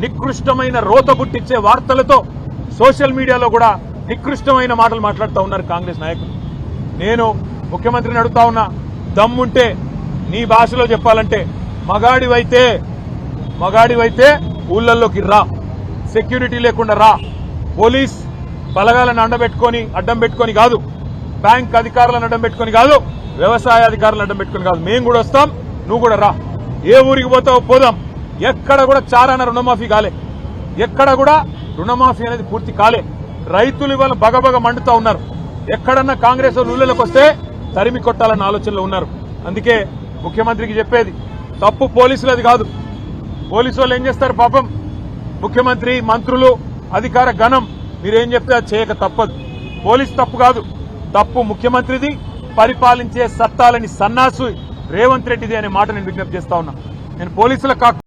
నికృష్టమైన రోత పుట్టించే వార్తలతో సోషల్ మీడియాలో కూడా నికృష్టమైన మాటలు మాట్లాడుతూ ఉన్నారు కాంగ్రెస్ నాయకులు. నేను ముఖ్యమంత్రిని అడుగుతా ఉన్నా, దమ్ముంటే నీ భాషలో చెప్పాలంటే మగాడివైతే ఊళ్ళల్లోకి రా, సెక్యూరిటీ లేకుండా రా, పోలీస్ బలగాలను అడ్డం పెట్టుకొని కాదు, బ్యాంక్ అధికారులను అడ్డం పెట్టుకొని కాదు, వ్యవసాయ అధికారులను అడ్డం పెట్టుకొని కాదు, మేము కూడా వస్తాం, నువ్వు కూడా రా. ఏ ఊరికి పోతావో పోదాం. ఎక్కడ కూడా చారాన రుణమాఫీ కాలే, ఎక్కడ కూడా రుణమాఫీ అనేది పూర్తి కాలే. రైతులు ఇవాళ బగబగ మండుతా ఉన్నారు. ఎక్కడన్నా కాంగ్రెస్ ఊళ్ళలోకి వస్తే తరిమి కొట్టాలన్న ఆలోచనలో ఉన్నారు. అందుకే ముఖ్యమంత్రికి చెప్పేది, తప్పు పోలీసులది కాదు. పోలీసు వాళ్ళు ఏం చేస్తారు పాపం, ముఖ్యమంత్రి, మంత్రులు, అధికార గణం మీరేం చెప్తే అది చేయక తప్పదు. పోలీసు తప్పు కాదు, తప్పు ముఖ్యమంత్రిది, పరిపాలించే సత్తాలని సన్నాసు రేవంత్ రెడ్డిది అనే మాట నేను విజ్ఞప్తి చేస్తా ఉన్నా. నేను పోలీసులకు